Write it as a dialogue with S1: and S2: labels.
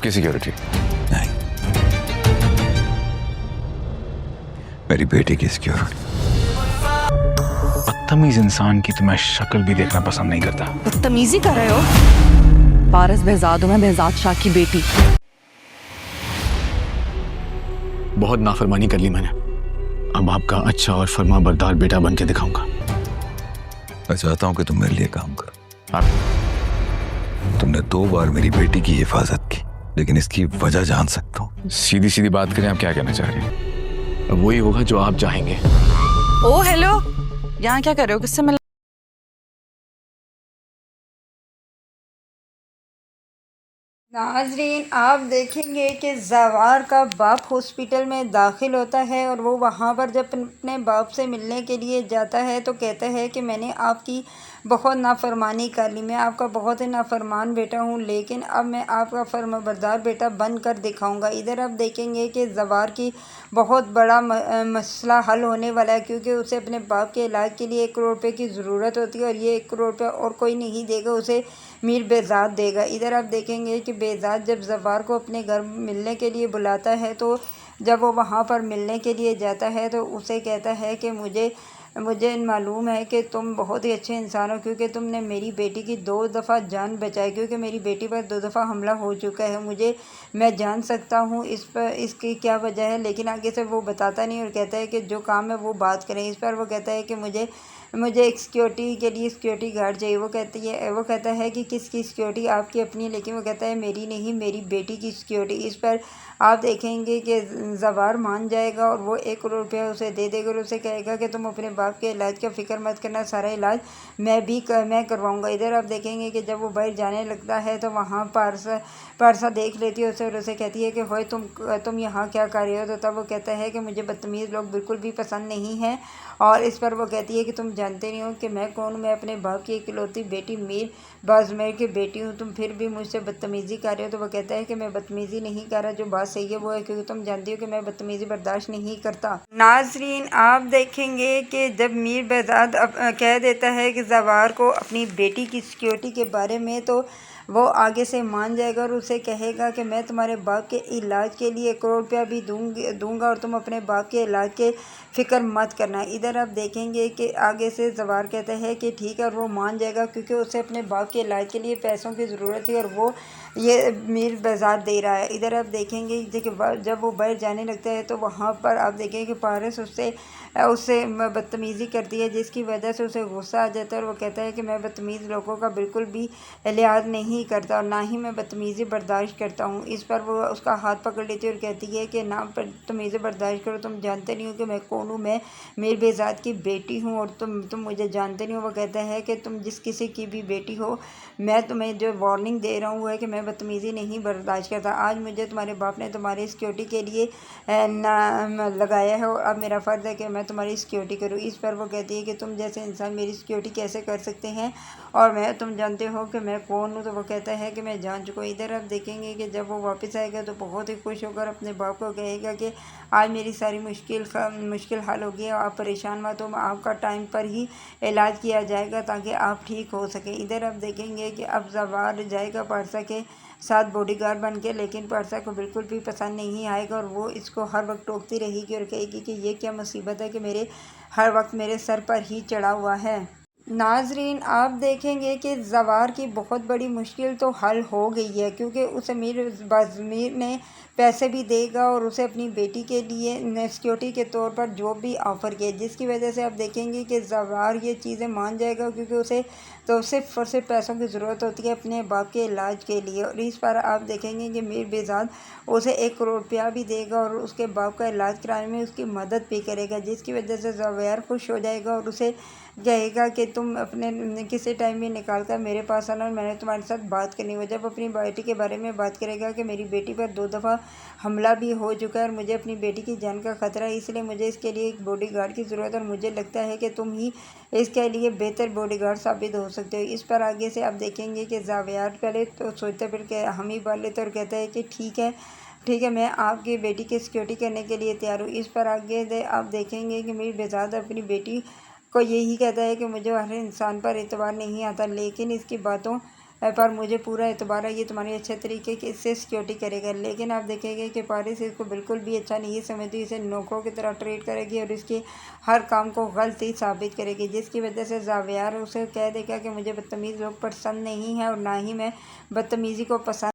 S1: आपकी सिक्योरिटी?
S2: नहीं, मेरी बेटी की सिक्योरिटी।
S1: बदतमीज इंसान की तो मैं शक्ल भी देखना पसंद नहीं करता।
S3: बदतमीजी कर रहे हो? पारस behzad हूं मैं, behzad शाह की बेटी।
S4: बहुत नाफरमानी कर ली मैंने, अब आपका अच्छा और फर्मा बरदार बेटा बन के दिखाऊंगा।
S2: मैं चाहता हूं कि तुम मेरे लिए काम करो।
S1: आप
S2: तुमने 2 बार मेरी बेटी की हिफाजत की, लेकिन इसकी वजह जान सकता हूं।
S1: सीधी सीधी बात करें, आप क्या कहना चाह रहे हैं?
S4: अब वही होगा जो आप चाहेंगे।
S3: ओ हेलो, यहाँ क्या कर रहे हो? किससे मिल?
S5: नाजरीन, आप देखेंगे कि ज़वार का बाप हॉस्पिटल में दाखिल होता है और वो वहाँ पर जब अपने बाप से मिलने के लिए जाता है तो कहता है कि मैंने आपकी बहुत नाफरमानी कर ली, मैं आपका बहुत ही नाफरमान बेटा हूँ, लेकिन अब मैं आपका फर्माबरदार बेटा बन कर दिखाऊँगा। इधर आप देखेंगे कि ज़वार की बहुत बड़ा मसला हल होने वाला है, क्योंकि उसे अपने बाप के इलाज के लिए 1 करोड़ रुपये की ज़रूरत होती है और ये 1 करोड़ रुपये और कोई नहीं देगा, उसे मीर बेज़ाद देगा। इधर आप देखेंगे कि बेज़ाद जब ज़वार को अपने घर मिलने के लिए बुलाता है तो जब वो वहाँ पर मिलने के लिए जाता है तो उसे कहता है कि मुझे मालूम है कि तुम बहुत ही अच्छे इंसान हो, क्योंकि तुमने मेरी बेटी की 2 दफ़ा जान बचाई, क्योंकि मेरी बेटी पर 2 दफ़ा हमला हो चुका है। मैं जान सकता हूँ इसकी क्या वजह है, लेकिन आगे से वो बताता नहीं और कहता है कि जो काम है वो बात करें। इस पर वो कहता है कि मुझे एक सिक्योरिटी के लिए सिक्योरिटी गार्ड चाहिए। वो कहता है कि किसकी सिक्योरिटी? आपकी अपनी? लेकिन वो कहता है मेरी नहीं, मेरी बेटी की सिक्योरिटी। इस पर आप देखेंगे कि ज़वार मान जाएगा और वो 1 करोड़ रुपया उसे दे देगा और उसे कहेगा कि तुम अपने बाप के इलाज का फ़िक्र मत करना, सारा इलाज मैं करवाऊँगा। इधर आप देखेंगे कि जब वो बाहर जाने लगता है तो वहाँ पारसा देख लेती है उसे और उसे कहती है कि होए तुम यहाँ क्या कर रहे हो? तो तब वो कहता है कि मुझे बदतमीज़ लोग बिल्कुल भी पसंद नहीं हैं। और इस पर वो कहती है कि तुम जानते नहीं हो कि मैं कौन हूँ, मैं अपने बाप की इकलौती बेटी मीर बाज़मेर की बेटी हूँ, तुम फिर भी मुझसे बदतमीज़ी कर रहे हो। तो वो कहता है कि मैं बदतमीज़ी नहीं कर रहा, जो बात सही है वो है, क्योंकि तुम जानती हो कि मैं बदतमीज़ी बर्दाश्त नहीं करता। नाजरीन, आप देखेंगे कि जब मीर बेज़ाद कह देता है कि ज़वार को अपनी बेटी की सिक्योरिटी के बारे में, तो वो आगे से मान जाएगा और उसे कहेगा कि मैं तुम्हारे बाप के इलाज के लिए 1 करोड़ रुपया भी दूंगा और तुम अपने बाप के इलाज के फ़िक्र मत करना। इधर आप देखेंगे कि आगे से ज़वार कहता है कि ठीक है, और वो मान जाएगा क्योंकि उसे अपने बाप के इलाज के लिए पैसों की ज़रूरत है और वो ये मीर बेज़ाद दे रहा है। इधर आप देखेंगे कि जब वो बाहर जाने लगता है तो वहाँ पर आप देखेंगे कि पारस उससे बदतमीज़ी करती है, जिसकी वजह से उसे गुस्सा आ जाता है और वो कहता है कि मैं बदतमीज़ लोगों का बिल्कुल भी लिहाज नहीं करता और ना ही मैं बदतमीज़ी बर्दाश्त करता हूँ। इस पर वो उसका हाथ पकड़ लेती है और कहती है कि ना बदतमीज़ी बर्दाश्त करो, तुम जानते नहीं हो कि मैं कौन हूँ, मैं मीर बेज़ाद की बेटी हूँ और तुम मुझे जानते नहीं हो। वो कहता है कि तुम जिस किसी की भी बेटी हो, मैं तुम्हें जो वार्निंग दे रहा हूँ वो है कि मैं बदतमीज़ी नहीं बर्दाश्त करता। आज मुझे तुम्हारे बाप ने तुम्हारी सिक्योरिटी के लिए लगाया है और अब मेरा फ़र्ज़ है कि मैं तुम्हारी सिक्योरिटी करूँ। इस पर वो कहती है कि तुम जैसे इंसान मेरी सिक्योरिटी कैसे कर सकते हैं और तुम जानते हो कि मैं कौन हूँ? तो वो कहता है कि मैं जान चुका हूँ। इधर आप देखेंगे कि जब वो वापस आएगा तो बहुत ही खुश होकर अपने बाप को कहेगा कि आज मेरी सारी मुश्किल हल हो गई, आप परेशान मत हो, आपका टाइम पर ही इलाज किया जाएगा ताकि आप ठीक हो सकें। इधर आप देखेंगे कि अब ज़वार जाएगा पारसा के साथ बॉडीगार्ड बन के, लेकिन पारसा को बिल्कुल भी पसंद नहीं आएगा और वो इसको हर वक्त टोकती रहेगी और कहेगी कि ये क्या मुसीबत है कि मेरे हर वक्त मेरे सर पर ही चढ़ा हुआ है। नाजरीन, आप देखेंगे कि ज़वार की बहुत बड़ी मुश्किल तो हल हो गई है, क्योंकि उस मीर बाज़मीर ने पैसे भी देगा और उसे अपनी बेटी के लिए सिक्योरिटी के तौर पर जॉब भी ऑफ़र किया, जिसकी वजह से आप देखेंगे कि ज़वार ये चीज़ें मान जाएगा, क्योंकि उसे तो सिर्फ़ और सिर्फ पैसों की ज़रूरत होती है अपने बाप के इलाज के लिए। और इस पर आप देखेंगे कि मीर बेज़ाद उसे 1 करोड़ रुपया भी देगा और उसके बाप का इलाज कराने में उसकी मदद भी करेगा, जिसकी वजह से ज़वार खुश हो जाएगा और उसे कहेगा कि तुम अपने किसी टाइम भी निकाल कर मेरे पास आना और मैंने तुम्हारे साथ बात करनी हो। जब अपनी बेटी के बारे में बात करेगा कि मेरी बेटी पर 2 दफ़ा हमला भी हो चुका है और मुझे अपनी बेटी की जान का ख़तरा है, इसलिए मुझे इसके लिए एक बॉडीगार्ड की ज़रूरत है और मुझे लगता है कि तुम ही इसके लिए बेहतर बॉडीगार्ड साबित हो सकते हो। इस पर आगे से आप देखेंगे कि ज़वार पहले तो सोचता फिर के हम ही बात लेते और कहता है कि ठीक है, मैं आपकी बेटी की सिक्योरिटी करने के लिए तैयार हूँ। इस पर आगे आप देखेंगे कि मीर बेज़ाद अपनी बेटी को यही कहता है कि मुझे हर इंसान पर एतबार नहीं आता, लेकिन इसकी बातों پر مجھے پورا اعتبار ہے، یہ تمہاری اچھے طریقے کی اس سے سیکیورٹی کرے گا۔ لیکن آپ دیکھیں گے کہ پارس اس کو بالکل بھی اچھا نہیں سمجھتی، اسے نوکروں کی طرح ٹریٹ کرے گی اور اس کے ہر کام کو غلطی ثابت کرے گی، جس کی وجہ سے زاویار اسے کہہ دے گا کہ مجھے بدتمیز لوگ پسند نہیں ہیں اور نہ ہی میں بدتمیزی کو پسند